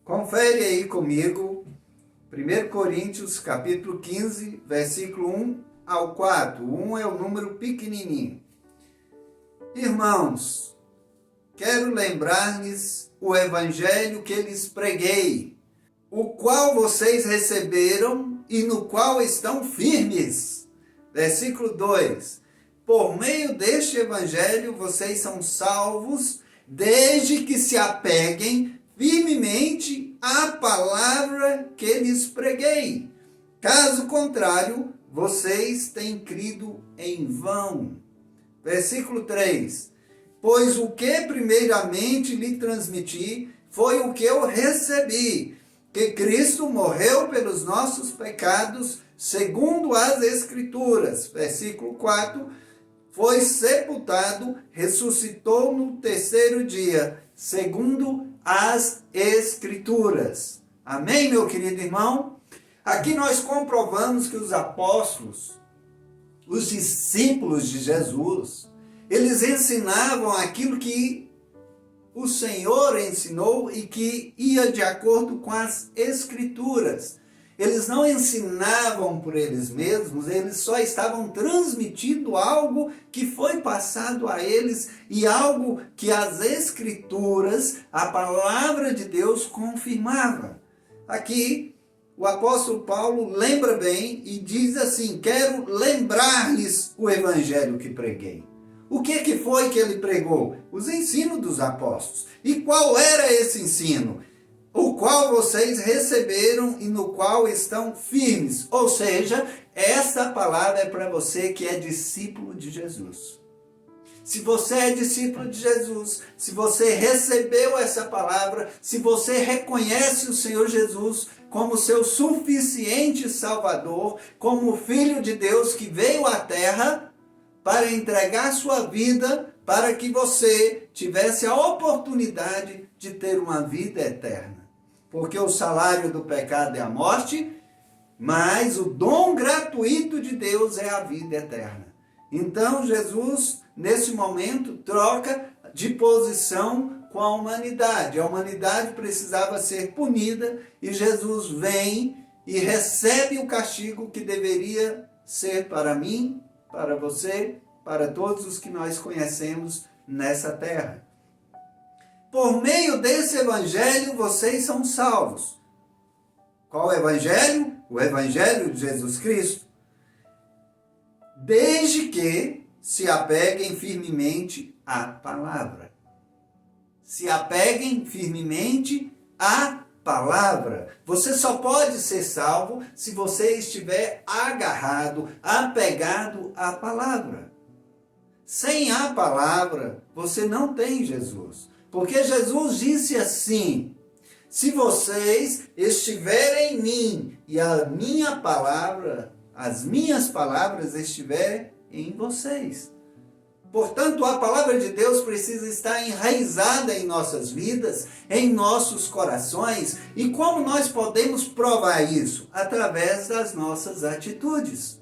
Confere aí comigo, 1 Coríntios capítulo 15, versículo 1 ao 4. 1 é o número pequenininho. Irmãos, quero lembrar-lhes o evangelho que lhes preguei, o qual vocês receberam e no qual estão firmes. Versículo 2. Por meio deste evangelho vocês são salvos, desde que se apeguem firmemente à palavra que lhes preguei. Caso contrário, vocês têm crido em vão. Versículo 3. Pois o que primeiramente lhe transmiti foi o que eu recebi, que Cristo morreu pelos nossos pecados, segundo as Escrituras. Versículo 4. Foi sepultado, ressuscitou no terceiro dia, segundo as Escrituras. Amém, meu querido irmão? Aqui nós comprovamos que os apóstolos, os discípulos de Jesus, eles ensinavam aquilo que o Senhor ensinou e que ia de acordo com as Escrituras. Eles não ensinavam por eles mesmos, eles só estavam transmitindo algo que foi passado a eles e algo que as Escrituras, a palavra de Deus, confirmava. Aqui, o apóstolo Paulo lembra bem e diz assim: quero lembrar-lhes o evangelho que preguei. O que foi que ele pregou? Os ensinos dos apóstolos. E qual era esse ensino? O qual vocês receberam e no qual estão firmes. Ou seja, essa palavra é para você que é discípulo de Jesus. Se você é discípulo de Jesus, se você recebeu essa palavra, se você reconhece o Senhor Jesus como seu suficiente Salvador, como o Filho de Deus que veio à terra para entregar sua vida para que você tivesse a oportunidade de ter uma vida eterna. Porque o salário do pecado é a morte, mas o dom gratuito de Deus é a vida eterna. Então Jesus, nesse momento, troca de posição com a humanidade. A humanidade precisava ser punida e Jesus vem e recebe o castigo que deveria ser para mim, para você, para todos os que nós conhecemos nessa terra. Por meio desse evangelho, vocês são salvos. Qual evangelho? O evangelho de Jesus Cristo. Desde que se apeguem firmemente à palavra. Se apeguem firmemente à palavra. Você só pode ser salvo se você estiver agarrado, apegado à palavra. Sem a palavra, você não tem Jesus. Porque Jesus disse assim: se vocês estiverem em mim e a minha palavra, as minhas palavras estiverem em vocês. Portanto, a palavra de Deus precisa estar enraizada em nossas vidas, em nossos corações. E como nós podemos provar isso? Através das nossas atitudes.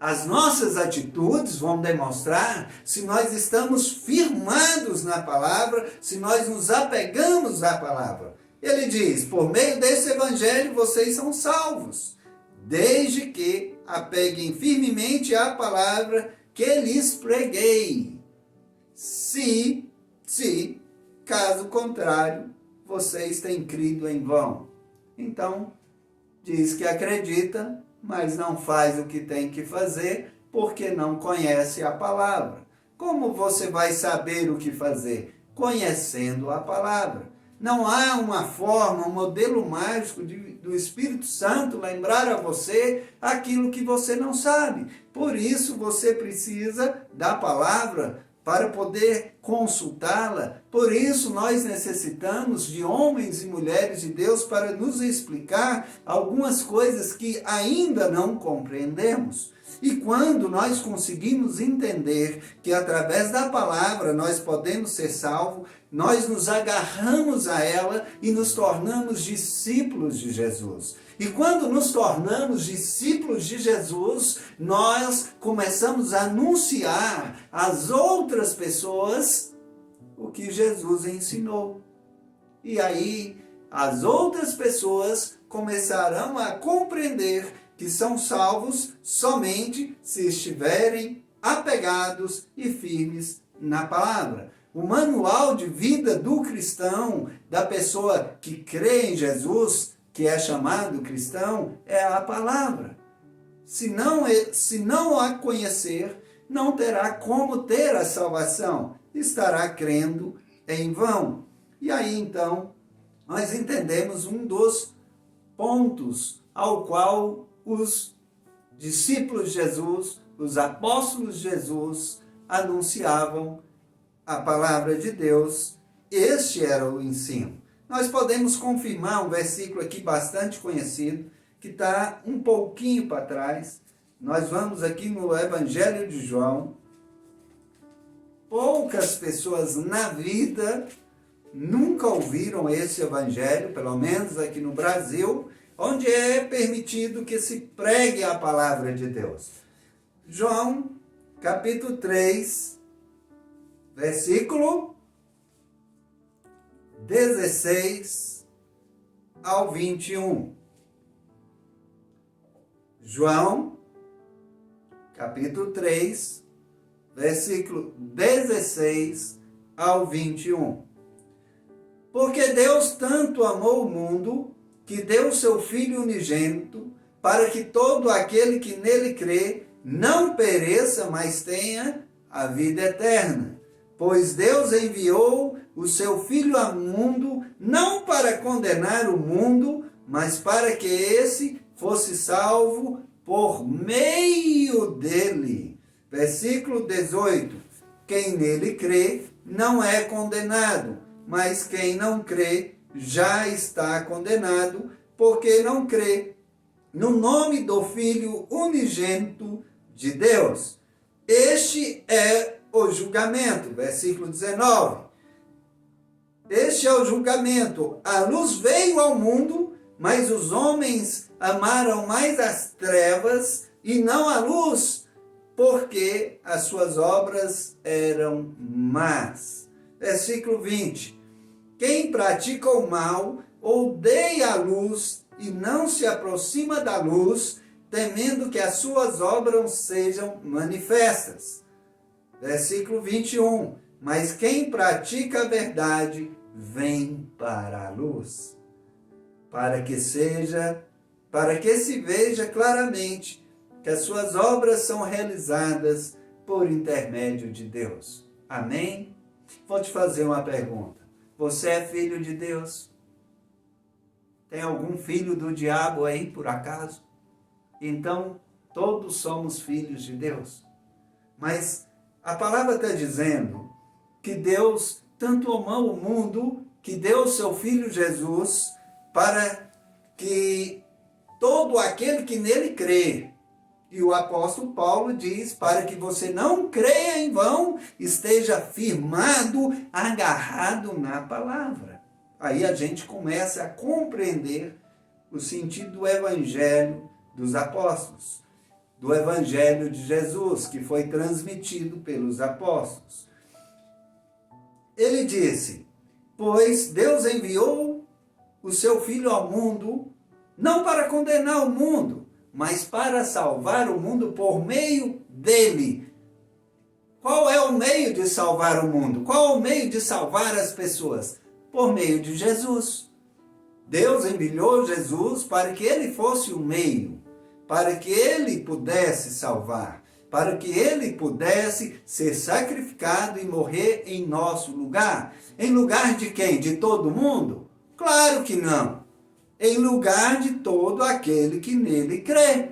As nossas atitudes vão demonstrar se nós estamos firmados na palavra, se nós nos apegamos à palavra. Ele diz: por meio desse evangelho vocês são salvos, desde que apeguem firmemente à palavra que lhes preguei. Se, caso contrário, vocês têm crido em vão. Então, diz que acredita, mas não faz o que tem que fazer, porque não conhece a palavra. Como você vai saber o que fazer? Conhecendo a palavra. Não há uma forma, um modelo mágico do Espírito Santo lembrar a você aquilo que você não sabe. Por isso você precisa da palavra para poder consultá-la. Por isso nós necessitamos de homens e mulheres de Deus para nos explicar algumas coisas que ainda não compreendemos. E quando nós conseguimos entender que através da palavra nós podemos ser salvos, nós nos agarramos a ela e nos tornamos discípulos de Jesus. E quando nos tornamos discípulos de Jesus, nós começamos a anunciar às outras pessoas o que Jesus ensinou. E aí as outras pessoas começarão a compreender que são salvos somente se estiverem apegados e firmes na palavra. O manual de vida do cristão, da pessoa que crê em Jesus, que é chamado cristão, é a palavra. Se não a conhecer, não terá como ter a salvação. Estará crendo em vão. E aí, então, nós entendemos um dos pontos ao qual os discípulos de Jesus, os apóstolos de Jesus, anunciavam a palavra de Deus. Este era o ensino. Nós podemos confirmar um versículo aqui bastante conhecido, que está um pouquinho para trás. Nós vamos aqui no Evangelho de João. Poucas pessoas na vida nunca ouviram esse evangelho, pelo menos aqui no Brasil, onde é permitido que se pregue a palavra de Deus. João, capítulo 3, versículo 16 ao 21. João, capítulo 3, versículo 16 ao 21. Porque Deus tanto amou o mundo, que deu o seu Filho unigênito, para que todo aquele que nele crê não pereça, mas tenha a vida eterna. Pois Deus enviou o seu Filho ao mundo, não para condenar o mundo, mas para que esse fosse salvo por meio dele. Versículo 18. Quem nele crê não é condenado, mas quem não crê já está condenado, porque não crê no nome do Filho unigênito de Deus. Este é o julgamento. Versículo 19. Este é o julgamento. A luz veio ao mundo, mas os homens amaram mais as trevas e não a luz, porque as suas obras eram más. Versículo 20. Quem pratica o mal odeia a luz e não se aproxima da luz, temendo que as suas obras sejam manifestas. Versículo 21. Mas quem pratica a verdade vem para a luz, para que se veja claramente que as suas obras são realizadas por intermédio de Deus. Amém? Vou te fazer uma pergunta. Você é filho de Deus? Tem algum filho do diabo aí, por acaso? Então, todos somos filhos de Deus. Mas a palavra está dizendo que Deus tanto amou o mundo, que deu o seu Filho Jesus, para que todo aquele que nele crê, e o apóstolo Paulo diz, para que você não creia em vão, esteja firmado, agarrado na palavra. Aí a gente começa a compreender o sentido do evangelho dos apóstolos, do evangelho de Jesus, que foi transmitido pelos apóstolos. Ele disse, pois Deus enviou o seu Filho ao mundo, não para condenar o mundo, mas para salvar o mundo por meio dele. Qual é o meio de salvar o mundo? Qual é o meio de salvar as pessoas? Por meio de Jesus. Deus enviou Jesus para que ele fosse o meio, para que ele pudesse salvar, para que ele pudesse ser sacrificado e morrer em nosso lugar. Em lugar de quem? De todo mundo? Claro que não. Em lugar de todo aquele que nele crê.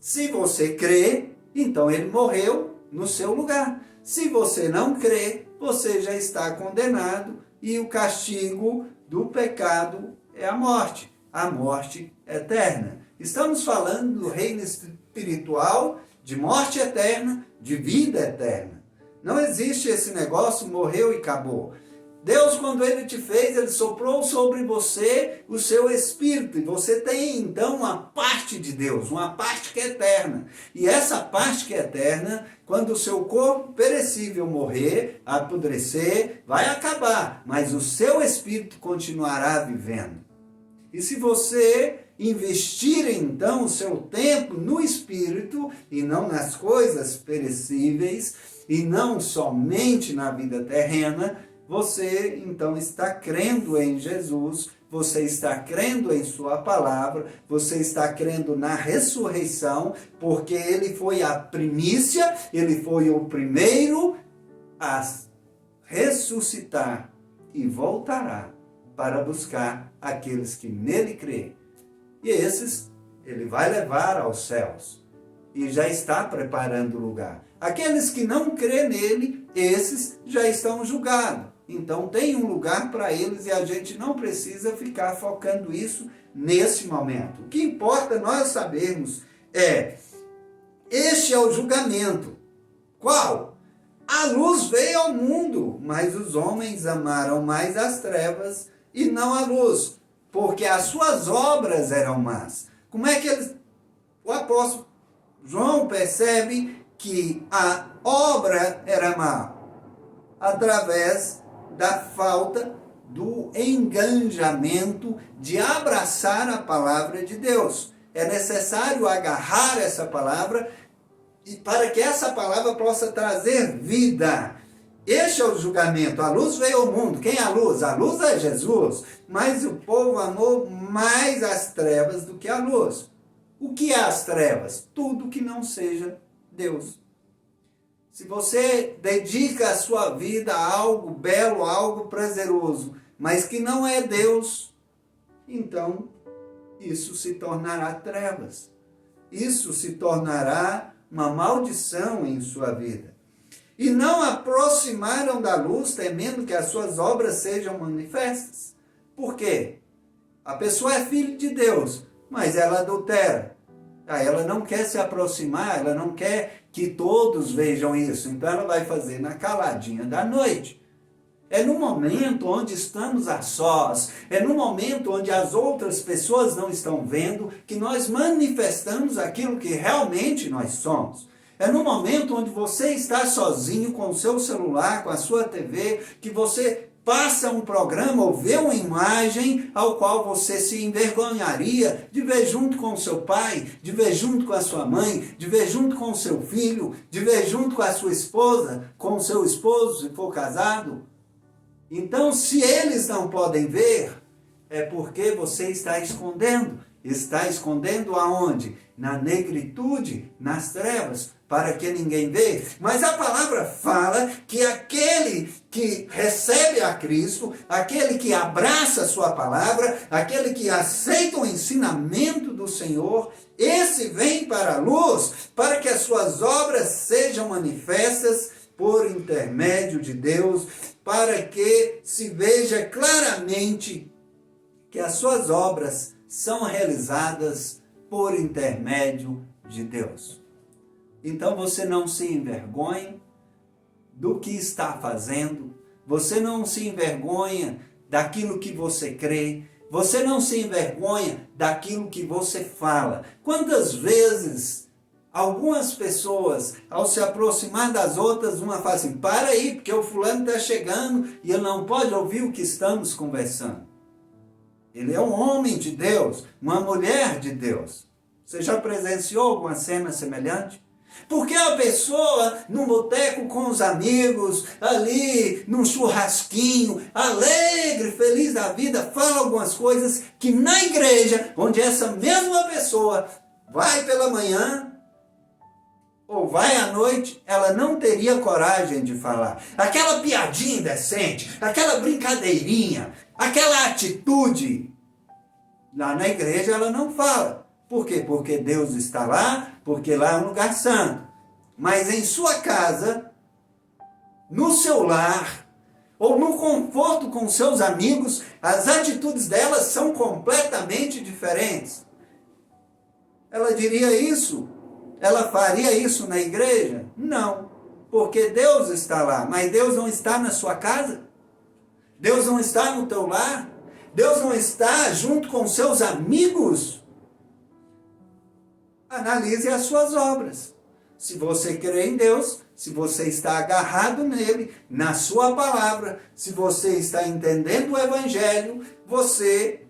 Se você crê, então ele morreu no seu lugar. Se você não crê, você já está condenado e o castigo do pecado é a morte eterna. Estamos falando do reino espiritual, de morte eterna, de vida eterna. Não existe esse negócio, morreu e acabou. Deus, quando Ele te fez, Ele soprou sobre você o seu espírito. E você tem, então, uma parte de Deus, uma parte que é eterna. E essa parte que é eterna, quando o seu corpo perecível morrer, apodrecer, vai acabar. Mas o seu espírito continuará vivendo. E se você investir, então, o seu tempo no espírito e não nas coisas perecíveis, e não somente na vida terrena, você, então, está crendo em Jesus, você está crendo em sua palavra, você está crendo na ressurreição, porque Ele foi a primícia, Ele foi o primeiro a ressuscitar e voltará para buscar aqueles que nele creem. E esses Ele vai levar aos céus e já está preparando o lugar. Aqueles que não crêem nele, esses já estão julgados. Então tem um lugar para eles e a gente não precisa ficar focando isso nesse momento. O que importa nós sabermos este é o julgamento. Qual? A luz veio ao mundo, mas os homens amaram mais as trevas e não a luz, porque as suas obras eram más. Como é que o apóstolo João percebe que a obra era má? Através da falta do engajamento de abraçar a palavra de Deus. É necessário agarrar essa palavra e para que essa palavra possa trazer vida. Este é o julgamento. A luz veio ao mundo. Quem é a luz? A luz é Jesus. Mas o povo amou mais as trevas do que a luz. O que é as trevas? Tudo que não seja Deus. Se você dedica a sua vida a algo belo, a algo prazeroso, mas que não é Deus, então isso se tornará trevas. Isso se tornará uma maldição em sua vida. E não aproximaram da luz, temendo que as suas obras sejam manifestas. Por quê? A pessoa é filha de Deus, mas ela adultera. Ela não quer se aproximar, ela não quer que todos vejam isso. Então ela vai fazer na caladinha da noite. É no momento onde estamos a sós, é no momento onde as outras pessoas não estão vendo, que nós manifestamos aquilo que realmente nós somos. É no momento onde você está sozinho com o seu celular, com a sua TV, que você passa um programa ou vê uma imagem ao qual você se envergonharia de ver junto com o seu pai, de ver junto com a sua mãe, de ver junto com o seu filho, de ver junto com a sua esposa, com o seu esposo, se for casado. Então, se eles não podem ver, é porque você está escondendo. Está escondendo aonde? Na negritude, nas trevas, para que ninguém veja. Mas a palavra fala que aquele que recebe a Cristo, aquele que abraça a sua palavra, aquele que aceita o ensinamento do Senhor, esse vem para a luz, para que as suas obras sejam manifestas por intermédio de Deus, para que se veja claramente que as suas obras são realizadas por intermédio de Deus. Então você não se envergonhe do que está fazendo, você não se envergonha daquilo que você crê, você não se envergonha daquilo que você fala. Quantas vezes algumas pessoas, ao se aproximar das outras, uma fala assim, para aí, porque o fulano está chegando e ele não pode ouvir o que estamos conversando. Ele é um homem de Deus, uma mulher de Deus. Você já presenciou alguma cena semelhante? Porque a pessoa, num boteco com os amigos, ali, num churrasquinho, alegre, feliz da vida, fala algumas coisas que na igreja, onde essa mesma pessoa vai pela manhã ou vai à noite, ela não teria coragem de falar. Aquela piadinha indecente, aquela brincadeirinha, aquela atitude, lá na igreja ela não fala. Por quê? Porque Deus está lá, porque lá é um lugar santo. Mas em sua casa, no seu lar, ou no conforto com seus amigos, as atitudes delas são completamente diferentes. Ela diria isso? Ela faria isso na igreja? Não, porque Deus está lá, mas Deus não está na sua casa. Deus não está no teu lar? Deus não está junto com seus amigos? Analise as suas obras. Se você crê em Deus, se você está agarrado nele, na sua palavra, se você está entendendo o Evangelho, você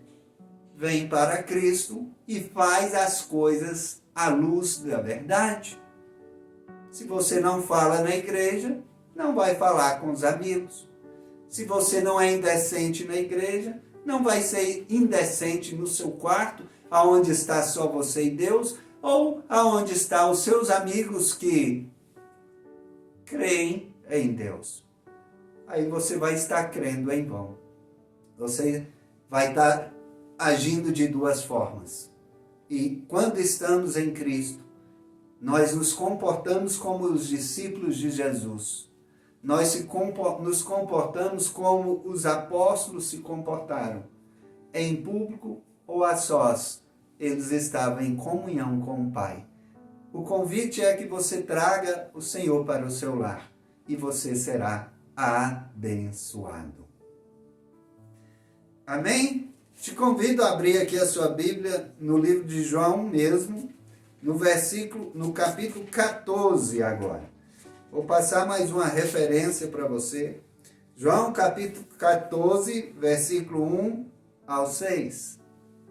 vem para Cristo e faz as coisas à luz da verdade. Se você não fala na igreja, não vai falar com os amigos. Se você não é indecente na igreja, não vai ser indecente no seu quarto, aonde está só você e Deus, ou aonde estão os seus amigos que creem em Deus. Aí você vai estar crendo em vão. Você vai estar agindo de duas formas. E quando estamos em Cristo, nós nos comportamos como os discípulos de Jesus. Nós nos comportamos como os apóstolos se comportaram. Em público ou a sós, eles estavam em comunhão com o Pai. O convite é que você traga o Senhor para o seu lar e você será abençoado. Amém? Te convido a abrir aqui a sua Bíblia no livro de João mesmo, no capítulo 14 agora. Vou passar mais uma referência para você. João capítulo 14, versículo 1 ao 6.